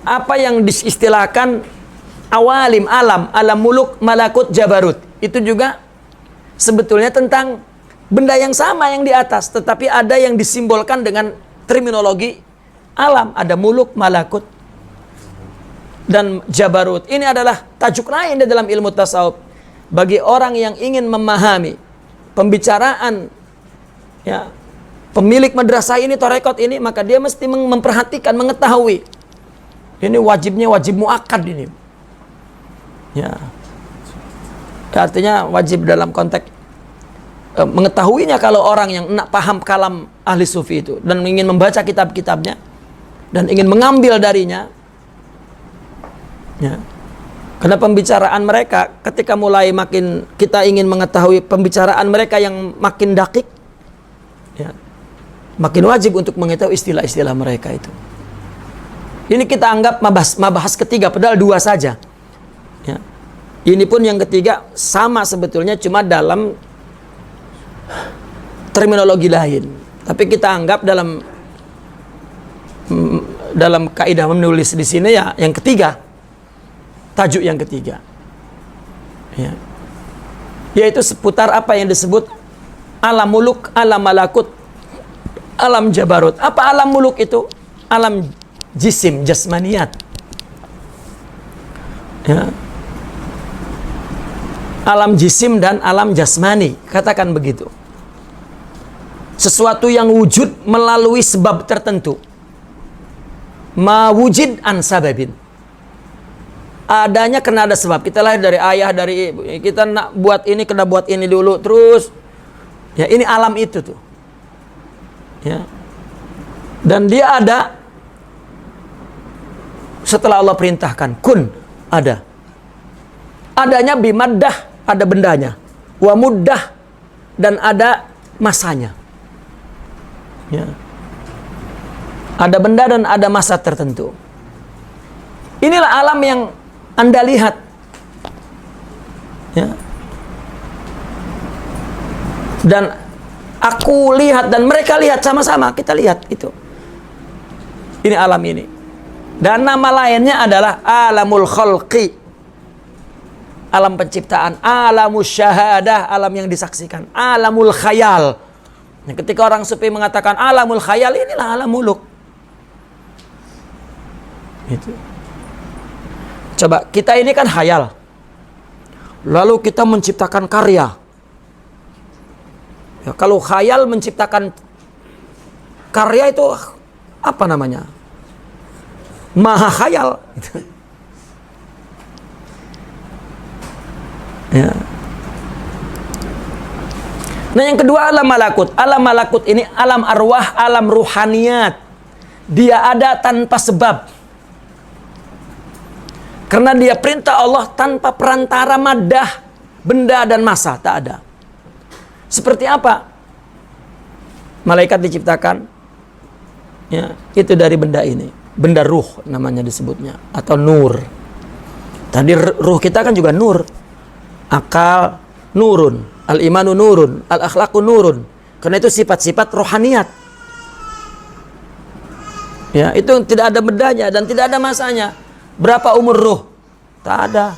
apa yang diistilahkan awalim, alam muluk, malakut, jabarut, itu juga sebetulnya tentang benda yang sama yang di atas, tetapi ada yang disimbolkan dengan terminologi alam. Ada muluk, malakut, dan jabarut. Ini adalah tajuk lain di dalam ilmu tasawuf. Bagi orang yang ingin memahami pembicaraan ya, pemilik madrasah ini, tarekat ini, maka dia mesti memperhatikan, mengetahui. Ini wajibnya wajib muakkad ini. Ya. Artinya wajib dalam konteks mengetahuinya. Kalau orang yang nak paham kalam ahli sufi itu dan ingin membaca kitab-kitabnya dan ingin mengambil darinya, ya. Karena pembicaraan mereka ketika mulai makin kita ingin mengetahui pembicaraan mereka yang makin dakik, ya, makin wajib untuk mengetahui istilah-istilah mereka itu. Ini kita anggap mabahas ketiga, padahal dua saja. Ya. Ini pun yang ketiga sama sebetulnya, cuma dalam terminologi lain. Tapi kita anggap dalam kaidah menulis di sini ya yang ketiga, tajuk yang ketiga, ya. Yaitu seputar apa yang disebut alam muluk, alam malakut, alam jabarut. Apa alam muluk itu? Alam jisim, jasmaniyat, ya. Alam jisim dan alam jasmani, katakan begitu. Sesuatu yang wujud melalui sebab tertentu. Ma wujid an sababin. Adanya kena ada sebab. Kita lahir dari ayah, dari ibu. Kita nak buat ini, kena buat ini dulu. Terus, ya ini alam itu tuh. Ya. Dan dia ada setelah Allah perintahkan. Kun, ada. Adanya bimaddah, ada bendanya. Wa muddah, dan ada masanya. Ya. Ada benda dan ada masa tertentu. Inilah alam yang Anda lihat, ya. Dan aku lihat dan mereka lihat sama-sama, kita lihat itu. Ini alam ini. Dan nama lainnya adalah alamul khalqi, alam penciptaan, alamus syahadah, alam yang disaksikan, alamul khayal. Nah, ketika orang sufi mengatakan alamul khayal, inilah alam muluk. Itu. Coba, kita ini kan khayal. Lalu kita menciptakan karya. Ya, kalau khayal menciptakan karya itu apa namanya? Maha khayal. Ya. Nah, yang kedua alam malakut. Alam malakut ini alam arwah, alam ruhaniyat. Dia ada tanpa sebab. Karena dia perintah Allah tanpa perantara maddah, benda dan masa, tak ada. Seperti apa? Malaikat diciptakan, ya, itu dari benda ini. Benda ruh namanya disebutnya, atau nur. Tadi ruh kita kan juga nur. Akal nurun, al-imanu nurun, al-akhlaqu nurun. Karena itu sifat-sifat rohaniyat. Ya, itu tidak ada bendanya dan tidak ada masanya. Berapa umur ruh? Tak ada.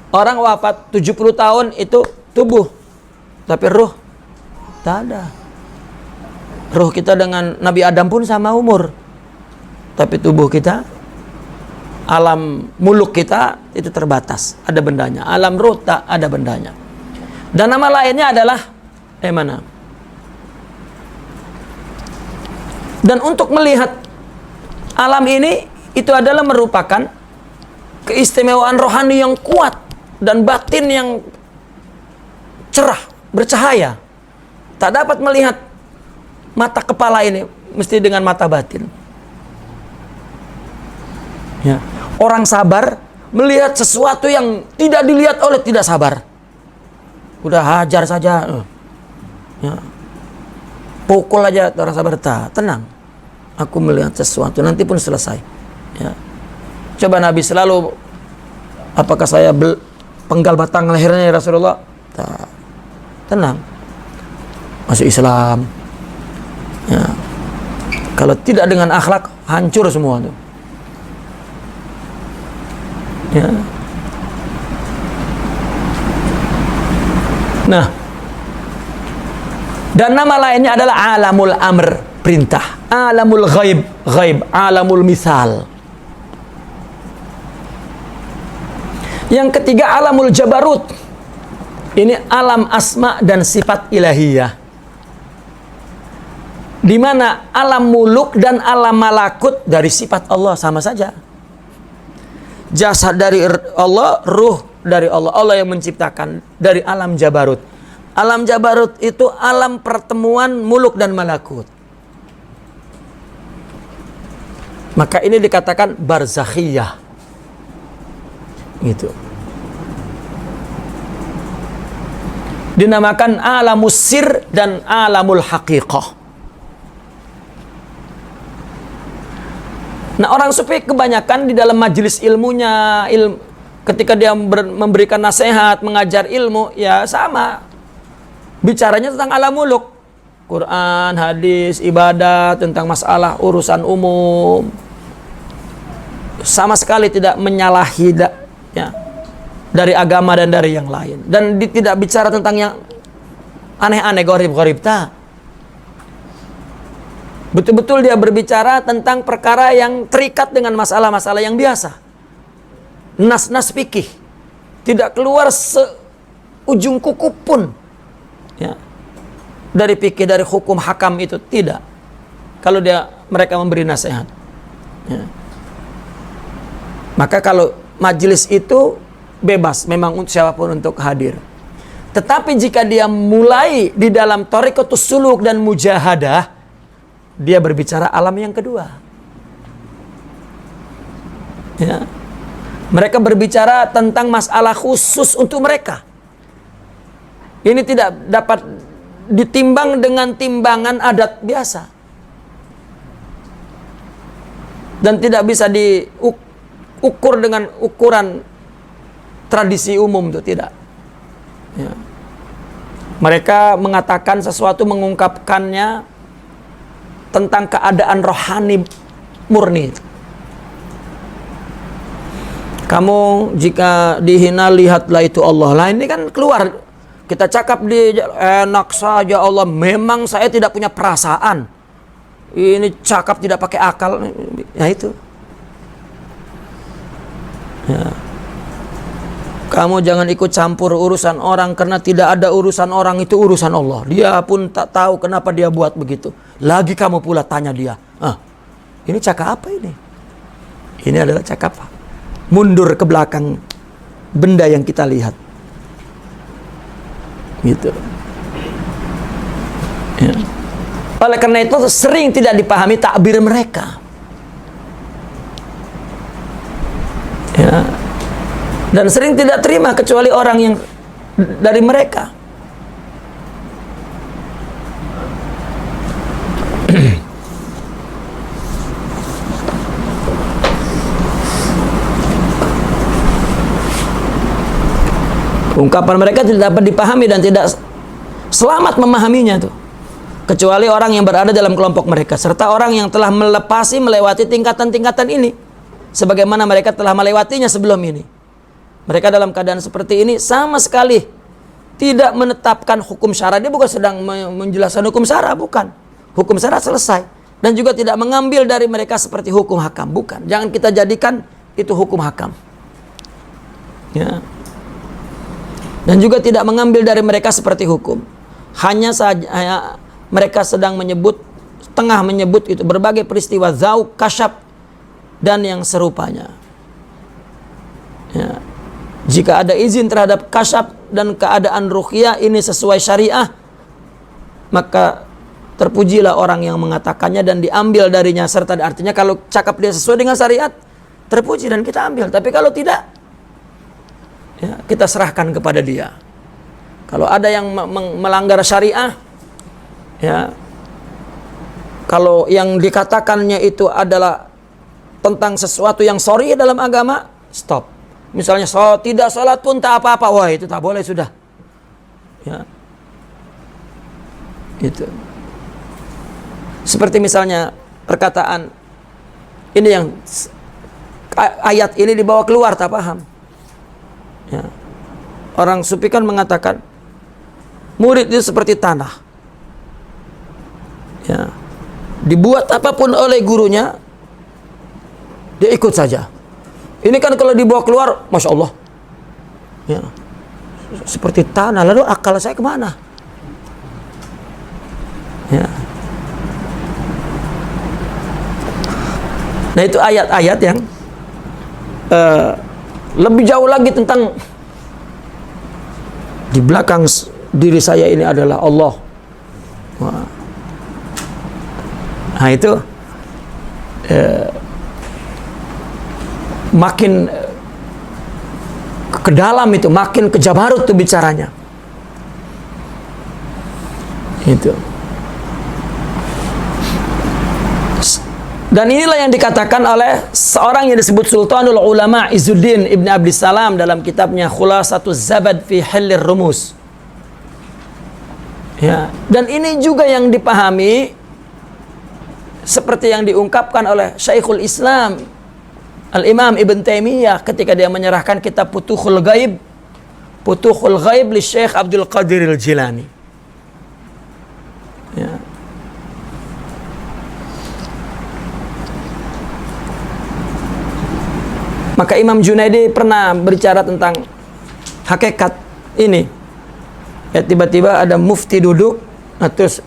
Orang wafat 70 tahun itu tubuh, tapi ruh tak ada. Ruh kita dengan Nabi Adam pun sama umur, tapi tubuh kita, alam muluk kita itu terbatas, ada bendanya. Alam ruh tak ada bendanya. Dan nama lainnya adalah mana? Dan untuk melihat alam ini, itu adalah merupakan keistimewaan rohani yang kuat dan batin yang cerah, bercahaya. Tak dapat melihat mata kepala ini, mesti dengan mata batin. Ya. Orang sabar melihat sesuatu yang tidak dilihat oleh tidak sabar. Udah hajar saja, ya. Pukul aja orang sabar, tenang. Aku melihat sesuatu, nanti pun selesai. Ya. Coba Nabi selalu, apakah saya penggal batang lehernya ya Rasulullah? Tak. Tenang. Masuk Islam. Ya. Kalau tidak dengan akhlak, hancur semua tuh. Ya. Nah, dan nama lainnya adalah alamul amr, perintah, alamul ghaib, ghaib, alamul misal. Yang ketiga alamul jabarut. Ini alam asma dan sifat ilahiyah. Di mana alam muluk dan alam malakut dari sifat Allah sama saja. Jasad dari Allah, ruh dari Allah. Allah yang menciptakan dari alam jabarut. Alam jabarut itu alam pertemuan muluk dan malakut. Maka ini dikatakan barzakhiyah. Gitu. Dinamakan alamus sir dan alamul haqiqah. Nah, orang sufi kebanyakan di dalam majelis ilmunya, ketika dia memberikan nasihat, mengajar ilmu, ya sama. Bicaranya tentang alam muluk. Quran, hadis, ibadat, tentang masalah urusan umum. Sama sekali tidak menyalahi ya, dari agama dan dari yang lain. Dan tidak bicara tentang yang aneh-aneh, gharib-gharib, tak. Betul-betul dia berbicara tentang perkara yang terikat dengan masalah-masalah yang biasa. Nas-nas fikih. Tidak keluar seujung kuku pun. Ya. Dari fikih, dari hukum hakam itu. Tidak. Kalau mereka memberi nasihat. Ya. Maka kalau majelis itu bebas memang siapapun untuk hadir. Tetapi jika dia mulai di dalam thariqatus suluk dan mujahadah, dia berbicara alam yang kedua. Ya. Mereka berbicara tentang masalah khusus untuk mereka. Ini tidak dapat ditimbang dengan timbangan adat biasa. Dan tidak bisa diukur dengan ukuran tradisi umum, itu tidak. Ya. Mereka mengatakan sesuatu, mengungkapkannya tentang keadaan rohani murni. Kamu jika dihina, lihatlah itu Allah. Lah ini kan keluar. Kita cakap di enak saja Allah. Memang saya tidak punya perasaan. Ini cakap tidak pakai akal. Ya itu. Ya. Kamu jangan ikut campur urusan orang, karena tidak ada urusan orang, itu urusan Allah. Dia pun tak tahu kenapa dia buat begitu. Lagi kamu pula tanya dia. Ini cakap apa ini? Ini adalah cakap mundur ke belakang benda yang kita lihat. Gitu. Ya. Oleh karena itu sering tidak dipahami takbir mereka. Ya. Dan sering tidak terima kecuali orang yang dari mereka. Ungkapan mereka tidak dapat dipahami dan tidak selamat memahaminya tuh. Kecuali orang yang berada dalam kelompok mereka, serta orang yang telah melewati tingkatan-tingkatan ini, sebagaimana mereka telah melewatinya sebelum ini. Mereka dalam keadaan seperti ini sama sekali tidak menetapkan hukum syara. Dia bukan sedang menjelaskan hukum syara, bukan. Hukum syara selesai. Dan juga tidak mengambil dari mereka seperti hukum hakam, bukan. Jangan kita jadikan itu hukum hakam. Ya. Dan juga tidak mengambil dari mereka seperti hukum. Hanya saja mereka sedang tengah menyebut itu berbagai peristiwa zauq, kasyaf dan yang serupanya. Ya. Jika ada izin terhadap kasyaf dan keadaan ruqyah ini sesuai syariah, maka terpujilah orang yang mengatakannya dan diambil darinya, serta artinya kalau cakap dia sesuai dengan syariat, terpuji dan kita ambil. Tapi kalau tidak, ya, kita serahkan kepada dia. Kalau ada yang melanggar syariah, ya, kalau yang dikatakannya itu adalah tentang sesuatu yang syar'i dalam agama, stop. Misalnya tidak sholat pun tak apa-apa, wah itu tak boleh sudah. Ya. Itu. Seperti misalnya perkataan ini yang ayat ini dibawa keluar tak paham. Ya. Orang sufi kan mengatakan murid itu seperti tanah. Ya. Dibuat apapun oleh gurunya, dia ikut saja. Ini kan kalau dibawa keluar, Masya Allah. Ya. Seperti tanah, lalu akal saya kemana? Ya. Nah itu ayat-ayat yang lebih jauh lagi tentang di belakang diri saya ini adalah Allah. Wah. Nah itu makin ke dalam itu, makin ke Jabarut tuh bicaranya. Itu. Dan inilah yang dikatakan oleh seorang yang disebut Sultanul Ulama Izzuddin Ibn Abdissalam dalam kitabnya Khulasatuz Zabad fi Hillir Rumus. Ya, dan ini juga yang dipahami seperti yang diungkapkan oleh Syekhul Islam Al-Imam Ibn Taimiyah ketika dia menyerahkan kitab Futuhul Ghaib li Syekh Abdul Qadir Al-Jilani. Ya. Maka Imam Junaidi pernah berbicara tentang hakikat ini. Ya, tiba-tiba ada mufti duduk, nah terus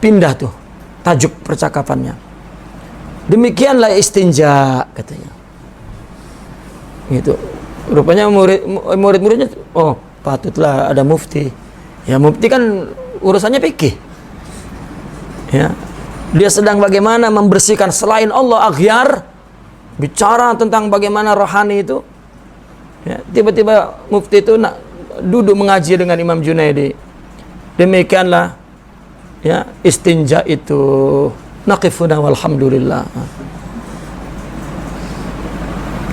pindah tuh tajuk percakapannya. Demikianlah istinja, katanya. Gitu. Rupanya murid-muridnya, oh patutlah ada mufti. Ya mufti kan urusannya fikih. Ya. Dia sedang bagaimana membersihkan selain Allah aghyar, bicara tentang bagaimana rohani itu. Ya, tiba-tiba mufti itu duduk mengaji dengan Imam Junaidi. Demikianlah ya istinja itu. Naqifuna walhamdulillah.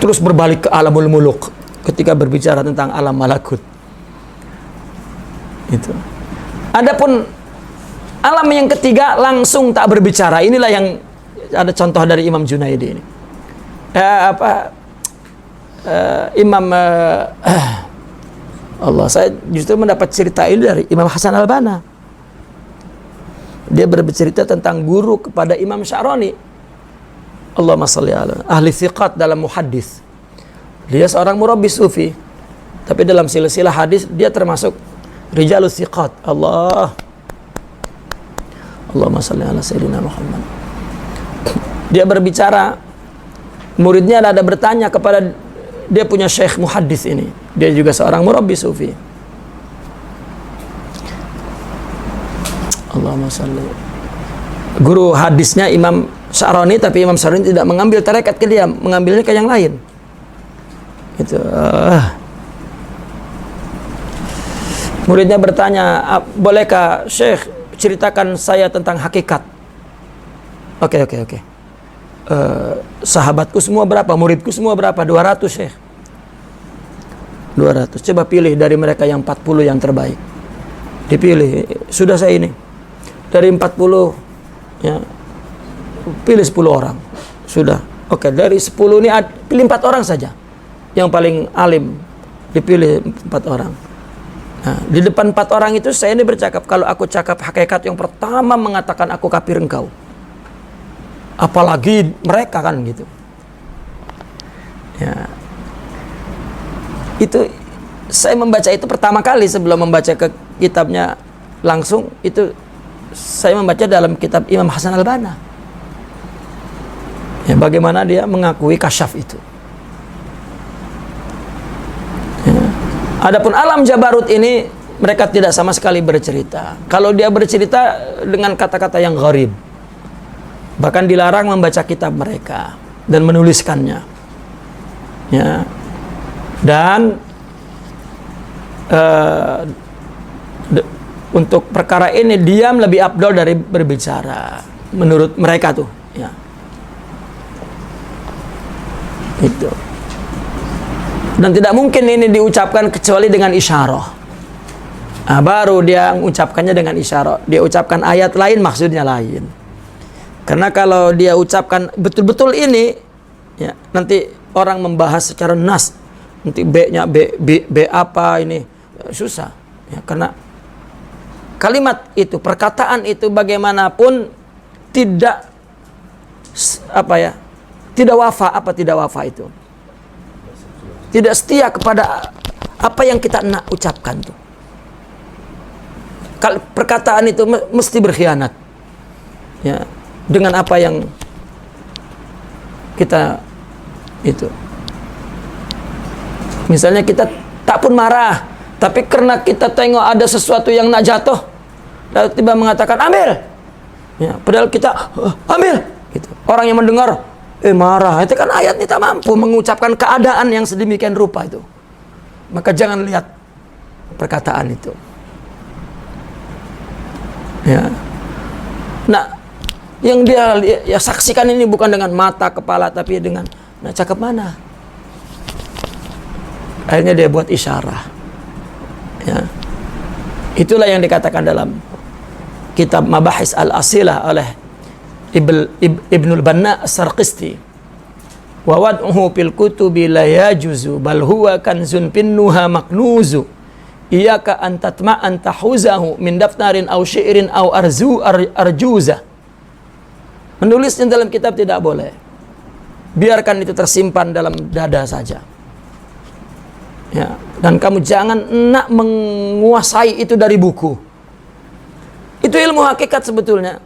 Terus berbalik ke alamul muluk ketika berbicara tentang alam malakut. Itu. Adapun alam yang ketiga langsung tak berbicara. Inilah yang ada contoh dari Imam Junaidi ini. Allah, saya justru mendapat cerita ini dari Imam Hasan Al-Banna. Dia bercerita tentang guru kepada Imam Sya'rani. Allahumma shalli ala ahli thiqat dalam muhaddis. Dia seorang murabbi sufi, tapi dalam silsilah hadis dia termasuk rijalus thiqat. Allahumma shalli ala sayyidina Muhammad. Dia berbicara, muridnya ada bertanya kepada dia punya syekh muhaddis ini. Dia juga seorang murabbi sufi. Allahumma salli. Guru hadisnya Imam Sya'rani, tapi Imam Sya'rani tidak mengambil tarekat ke dia, mengambilnya ke yang lain. Itu. Muridnya bertanya, bolehkah Syekh ceritakan saya tentang hakikat? Oke. Sahabatku semua berapa? Muridku semua berapa? 200 Syekh. 200. Coba pilih dari mereka yang 40 yang terbaik. Dipilih. Sudah saya ini. Dari 40 ya, pilih 10 orang. Sudah. Oke, dari 10 ini pilih 4 orang saja. Yang paling alim dipilih 4 orang. Nah, di depan 4 orang itu saya ini bercakap, kalau aku cakap hakikat yang pertama mengatakan aku kafir engkau. Apalagi mereka kan gitu. Ya. Itu saya membaca itu pertama kali sebelum membaca ke kitabnya langsung, itu saya membaca dalam kitab Imam Hasan Al-Banna. Ya, bagaimana dia mengakui kasyaf itu. Ya. Adapun alam Jabarut ini mereka tidak sama sekali bercerita. Kalau dia bercerita dengan kata-kata yang gharib. Bahkan dilarang membaca kitab mereka dan menuliskannya. Ya. Dan untuk perkara ini diam lebih afdal dari berbicara menurut mereka tuh, ya. Itu. Dan tidak mungkin ini diucapkan kecuali dengan isyarah. Nah, baru dia mengucapkannya dengan isyarah. Dia ucapkan ayat lain maksudnya lain. Karena kalau dia ucapkan betul-betul ini, ya, nanti orang membahas secara nas. nanti B-nya B apa ini, susah. Ya, karena kalimat itu, perkataan itu bagaimanapun tidak tidak wafa itu. Tidak setia kepada apa yang kita nak ucapkan tuh. Perkataan itu mesti berkhianat. Ya, dengan apa yang kita itu. Misalnya kita tak pun marah, tapi karena kita tengok ada sesuatu yang nak jatuh, lalu tiba mengatakan ambil. Ya, padahal kita ambil. Gitu. Orang yang mendengar marah, itu kan ayatnya tak mampu mengucapkan keadaan yang sedemikian rupa itu. Maka jangan lihat perkataan itu. Ya. Nah, yang dia ya saksikan ini bukan dengan mata kepala, tapi dengan cakap mana. Akhirnya dia buat isyarah. Ya. Itulah yang dikatakan dalam kitab Mabahis al-Asilah oleh Ibnul Banna As-Sarqisti. Wa wad'uhu fil kutubi la yajuzu bal huwa kanzun pinnuha maknuzu. Iyaka an tatma'an tahuzahu min daftarin aw syi'rin aw arjuza. Menulisnya dalam kitab tidak boleh. Biarkan itu tersimpan dalam dada saja. Ya, dan kamu jangan nak menguasai itu dari buku. Itu ilmu hakikat sebetulnya.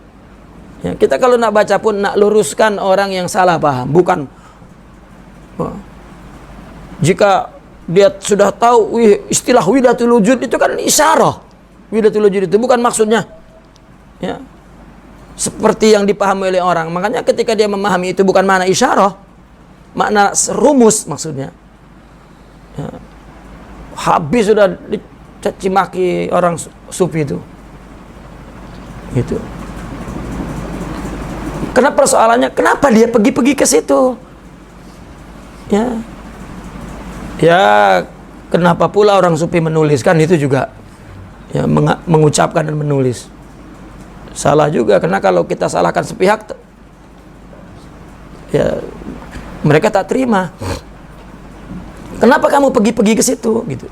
Ya, kita kalau nak baca pun nak luruskan orang yang salah paham, bukan jika dia sudah tahu istilah widatul wujud itu kan isyarah. Widatul wujud itu bukan maksudnya ya seperti yang dipahami oleh orang. Makanya ketika dia memahami itu bukan makna isyarah, makna rumus maksudnya. Ya. Habis sudah dicaci maki orang sufi itu. Gitu. Karena persoalannya kenapa dia pergi ke situ? Ya. Ya, kenapa pula orang sufi menuliskan itu juga ya, mengucapkan dan menulis. Salah juga, karena kalau kita salahkan sepihak ya mereka tak terima. Kenapa kamu pergi ke situ gitu.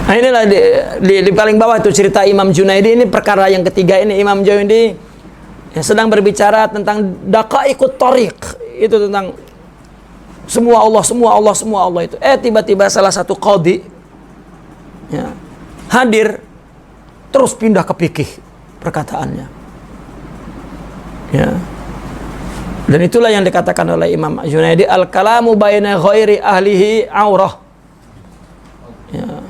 Nah, inilah di paling bawah itu cerita Imam Junaidi. Ini perkara yang ketiga ini. Imam Junaidi yang sedang berbicara tentang daqaiqut thariq, itu tentang semua Allah itu. Tiba-tiba salah satu qadhi ya, hadir, terus pindah ke fikih perkataannya. Ya. Dan itulah yang dikatakan oleh Imam Junaidi, al-kalamu baina ghairi ahlihi aurah. Ya.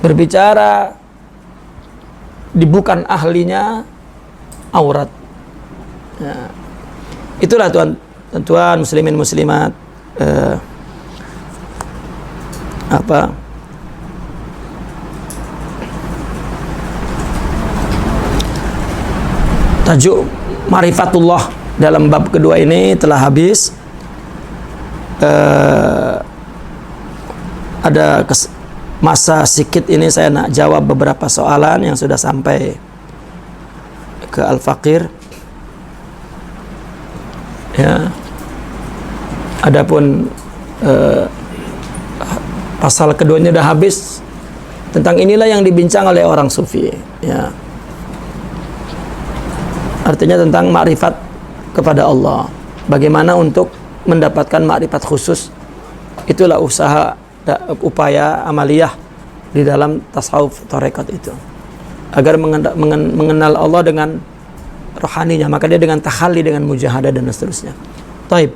Berbicara di bukan ahlinya aurat. Ya. Itulah tuan muslimin muslimat tajuk Ma'rifatullah dalam bab kedua ini telah habis. Ada masa sedikit ini saya nak jawab beberapa soalan yang sudah sampai ke Al-Faqir. Ya. Adapun pasal keduanya sudah habis. Tentang inilah yang dibincang oleh orang sufi. Ya. Artinya tentang makrifat kepada Allah. Bagaimana untuk mendapatkan makrifat khusus. Itulah upaya amaliyah di dalam tasawuf tarekat itu, agar mengenal Allah dengan rohaninya, maka dia dengan takhalli, dengan mujahadah dan seterusnya. Taib.